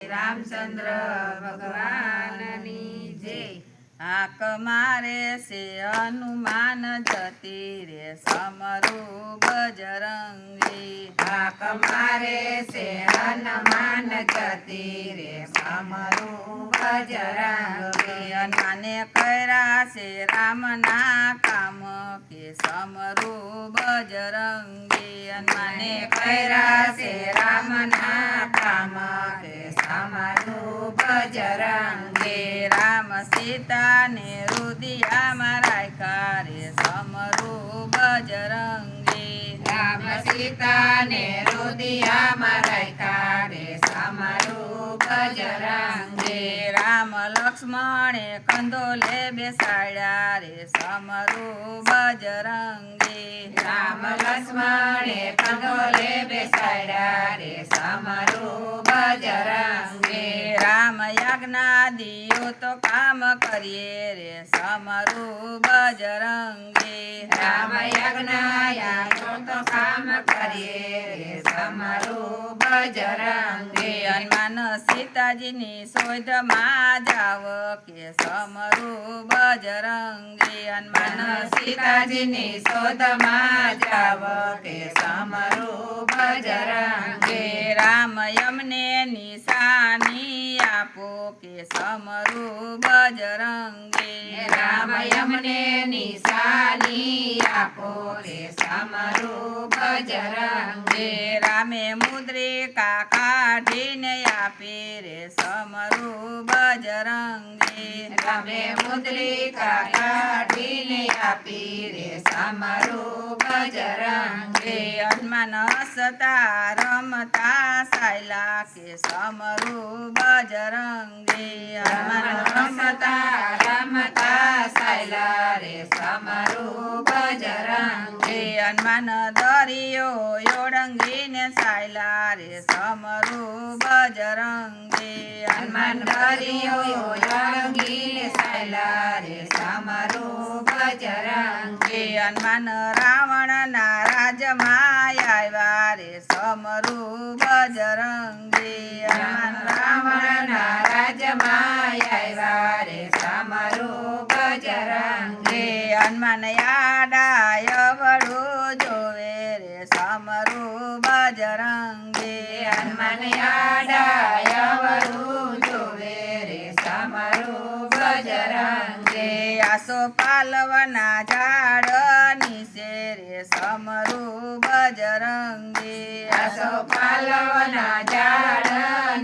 રામચંદ્ર ભગવાનની જય। હાક મારે છે હનુમાન જતી રે સમરૂ બજરંગી। હાક મારે છે હનુમાન જતી રે સમરૂ બજરંગી। હનુમાને કર્યા છે રામના કામ કે સમરૂ બજરંગી। હનુમાને કર્યા છે રામના કામ કે સમરૂ બજરંગી। રામ સીતા ને રુદિયામાં રાખ્યા રે સમરૂ બજરંગી। રામ સીતા ને રુદિયામાં રાખ્યા રે સમરૂ બજરંગી। રામ લક્ષ્મણે કંદોલે બેસાડ્યા રે સમરૂ બજરંગી। રામ લક્ષ્મણે કંદોલે બેસાડ્યા રે સમરૂ બજરંગી। રામ યજ્ઞાદિઓ તો કામ કરીએ રે સમરૂ બજરંગી। રામ યજ્ઞ તો કામ કરીએ રે સમરૂ બજરંગી। હનુમાન સીતાજીની શોધમાં જાવ કે સમરૂ બજરંગી। હનુમાન સીતાજીની શોધમાં જાવ કે સમરૂ બજરંગી। રામ યમને નિશાની આપો કે સમરૂ બજરંગી। રામ યમને નિશાની આપો કે સમરૂ બજરંગી। રામે મુદ્રિકા કાઢીને આપી રે સમરૂ બજરંગી। રામે મુદ્રિકા કાઢીને આપી રે સમરૂ બજરંગી। હનુમાન હસતા રમતા સાયલા કે સમરૂ બજરંગી। હનુમાન રમતા રમતા સાયલા રે સમરૂ બજરંગી। હનુમાન દરિયો ઓળંગીને સાયલા રે સમરૂ બજરંગી। હનુમાન દરિયો ઓળંગીને સાયલા રે સમરૂ બજરંગી। હનુમાન રાવણના રાજમાં આવ્યા રે સમરૂ બજરંગી। હનુમાન રાવણના રાજમાં આવ્યા રે સમરૂ બજરંગી। હનુમાન યાડાય વડું જોવે રે સમરૂ બજરંગી। હનુમાન યાડાય વડું જોવે રે સમરૂ બજરંગી। આસો પાલવના ઝાડ નીચે રે સમરૂ બજરંગી। આસો પાલવના ઝાડ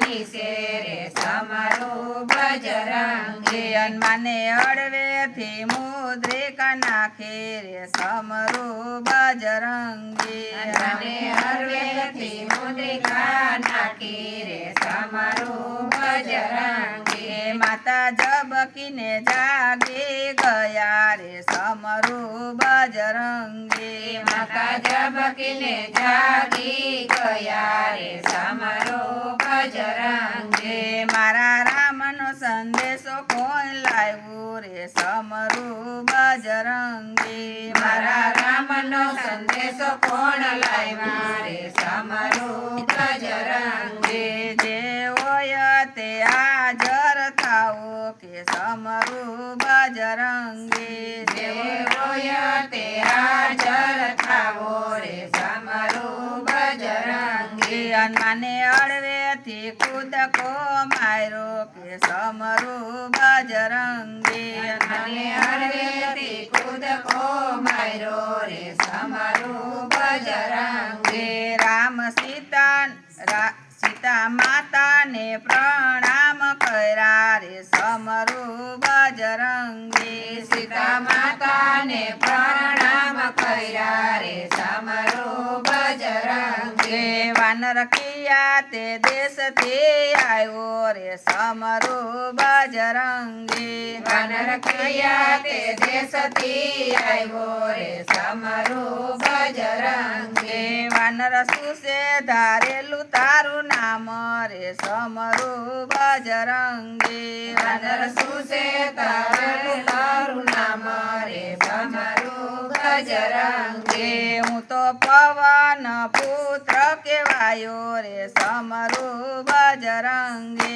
નીચે રે સમરૂ બજરંગી। હનુમાને અડવેથી મુદ્રિકા નાખી રે સમરૂ બજરંગી। હનુમાને હળવેથી મુદ્રિકા નાખી રે સમરૂ બજરંગી। માતા જબકીને જાગી ગયા રે સમરૂ બજરંગી। માતા જબકીને જાગી ગયા રે સમરૂ બજરંગી। મારા રામનો સંદેશો કોઈ લાવ્યું રે સમરૂ બજરંગી। મારા રામનો સંદેશો કોણ લાવ્યા રે સમરૂ બજરંગી। જે હોય તે હાજર થાઓ કે સમરૂ બજરંગી। જે હોય તે હાજર થાવો રે સમરૂ બજરંગી। હનુમાને અડવેથી કૂદકો માર્યો કે સમરૂ બજરંગી। હનુમાને હળવેથી કૂદકો માર્યો રે સમરૂ બજરંગી। રામ સીતા માતાને પ્રણામ કર્યા રે સમરૂ બજરંગી। સીતા માતાને પ્રણામ કર્યા રે સમરૂ બજરંગી। વાનર કિયા તે દેશથી આવ્યો રે સમરૂ બજરંગી। વાનર કયા તે દેશથી આવ્યો રે સમરૂ બજરંગી। વાનર સુસે ધારેલું તારું નામ રે સમરૂ બજરંગી। વાનર સુસે તારું નામ રે સમરૂ બજરંગી। હું તો પવન પુત્ર કેવાયો રે સમરૂ બજરંગી।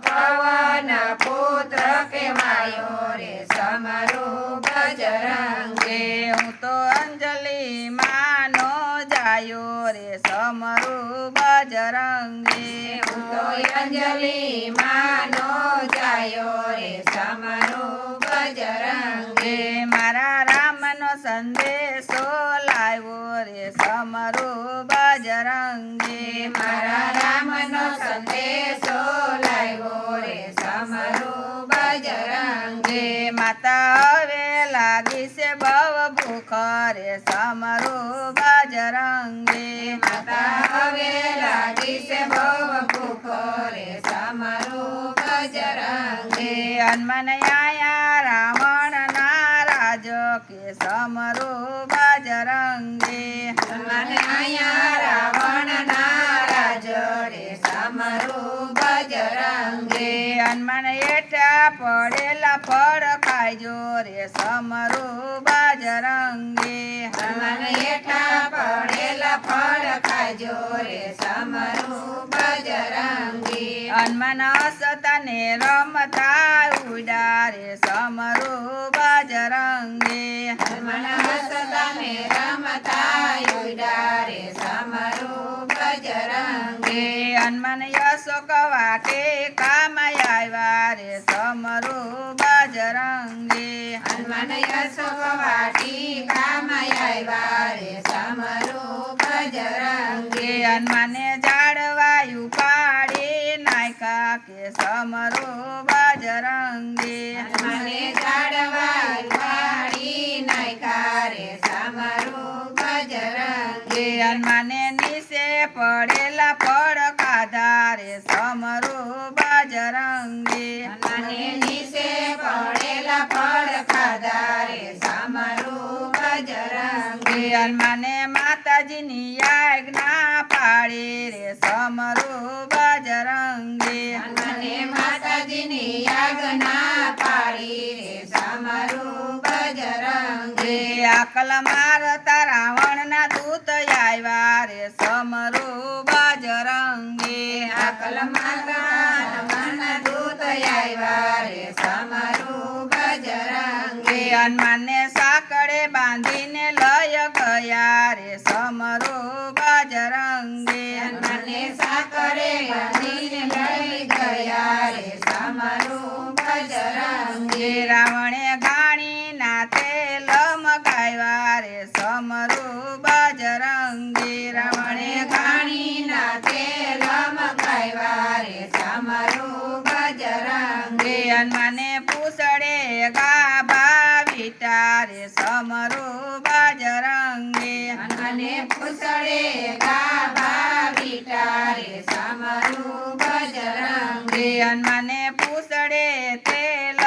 પવન પુત્ર કહેવાયો રે સમરૂ બજરંગે. હું તો અંજલિ માનો જાયો રે સમરૂ બજરંગે. હું તો અંજલિ માનો જાયો રે સમરૂ બજરંગે. મારા રામનો સંદેશો લાવ્યો રે સમરૂ બજરંગે. મારા રામનો સંદેશો લાવ્યો રે સમરૂ બજરંગે. માતા હવે લાગી છે બહુ ભૂખ રે સમરૂ બજરંગે. માતા હવે લાગી છે બહુ ભૂખ રે સમરૂ બજરંગે. હનુમાન આયા રાવણ ના રાજ કે સમરૂ બજરંગે. હનુમાન આયા રાવણ ના રાજ રે સમરૂ બજરંગે. હનુમાન એઠા પડેલા ફળ ખાઈજો રે સમરૂ બજરંગે. હનુમાન હેઠા પડેલા ફળ ખાજો રે સમરૂ બજરંગે. હનુમાન હસતાને રમતા ઉડા રે સમરૂ બજરંગે. હનુમાન હસતા ને રમતા ઉડા રે સમરૂ બજરંગે. હનુમાન અશોક વાટે કામ આવ્યા રે સમરૂ બજરંગે. હનુમાન અશોક વાટી કામ આવ્યા રે સમરૂ બજરંગે. હનુમાને ઝાડવાયું પાડી નાખ્યા કે સમરૂ બજરંગે. હનુમાને ઝાડવા વાળી નાખ્યા રે સમરૂ બજરંગે. હનુમાને નીચે પડેલા ફળ ખાધા રે સમરૂ બજરંગે. હનુમાને નીચે પડેલા ફળ ખાધા રે સમરૂ બજરંગે. હનુમાને માતાજીની આજ્ઞા પાડી રે સમરૂ બજરંગે. હનુમાને માતાજીની આજ્ઞા પાડી રે સમરૂ બજરંગે. આકલ મારતા રાવણના દૂત આવ્યા રે સમરૂ બજરંગે. આકલ માતા હનુમાનના દૂત આવ્યા રે સમરૂ બજરંગે. હનુમાનને સાંકળે બાંધીને લય ગયા રે સમરૂ બજરંગે. હનુમાનને સાકરે બાંધીને લઈ ગયા રે સમરૂ બજરંગે. રાવણે ઘાણી ના તેલ મગાવ્યા રે સમરૂ બજરંગે. રાવણે ઘાણીના તેલ મગાવ્યા રે સમરૂ બજરંગે. હનુમાને પૂછડે ગાભા વીટા રે સમરૂ બજરંગે. હનુમાને પૂછડે ગાભા વીટા રે સમરૂ બજરંગે. હનુમાને પૂછડે તેલ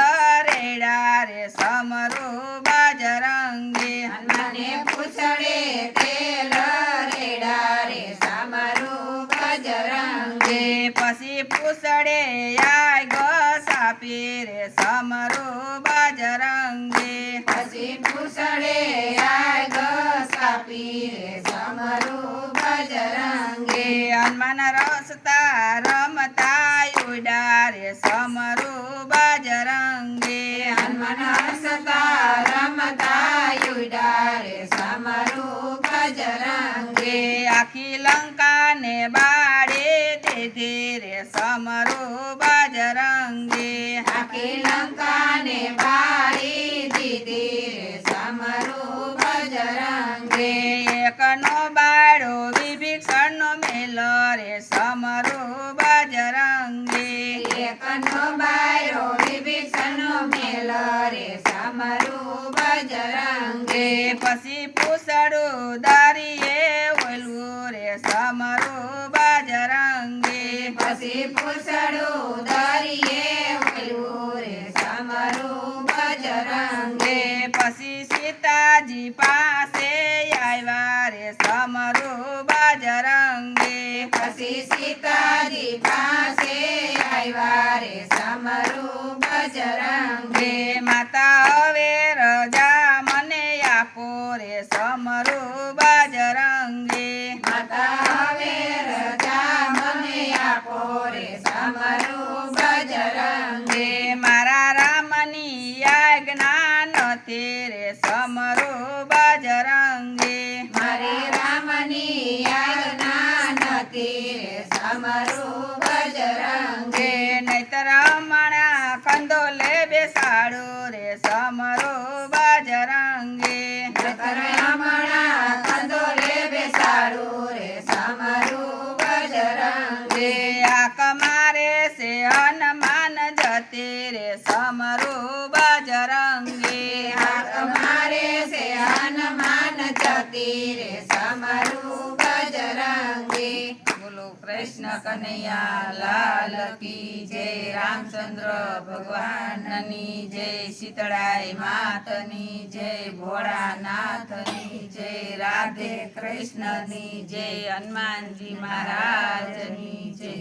રેડા રે સમરૂ બજરંગે. હનુમાને પૂછડે તેલ રેડા રે સમરૂ બજરંગે. પછી પૂછડે આય ગસાપી રે સમરૂ બજરંગે. પછી પૂછડે આય ગસાપી રે સમરૂ બજરંગે. હનુમાન રસતા રમતા ઉડા રે સમરૂ બજરંગે. હનુમાન હસતા રમતા ઉડા રે સમરૂ બજરંગે. આખી લંકાને બાળે દીધી રે સમરૂ બજરંગે. આખી લંકાને બાળી દીધી રે સમરૂ બજરંગે. એકનો બાળો વિભીષણનો મેલો રે સમરૂ બજરંગે. એકનો બાયો વિભીષણનો મેલ રે સમરૂ બજરંગે. પછી પૂછડું દારીએ ઓલવું રે સમરૂ બજરંગે. પછી પૂછડું દરિયે ઓલું રે સમરૂ બજરંગે. પછી સીતાજી પાસે આવ્યા રે સમરૂ બજરંગે. પછી સીતાજી પાસે આવ્યા રે સમરૂ બજરંગે. માતા હવે રજા મને આપો રે સમરૂ બજરંગે. માતા હવે રજા મને આપો રે સમરૂ બજરંગે. સમરૂ બજરંગી નૈતર હમણા કંદોલે બેસાડું રે સમરો બજરંગી હમણાં કંદોલે બેસાડું રે સમરૂ બજરંગી આક મારે છે હનુમાન જતી રે સમરો બજરંગી હાક મારે છે હનુમાન જતી રે સમરૂ બજરંગી બોલો કૃષ્ણ કનૈયા લાલ કી જય રામચંદ્ર ભગવાનની જય શીતળાઈ માતની જય ભોળાનાથની જય રાધે કૃષ્ણની જય હનુમાનજી મહારાજની જય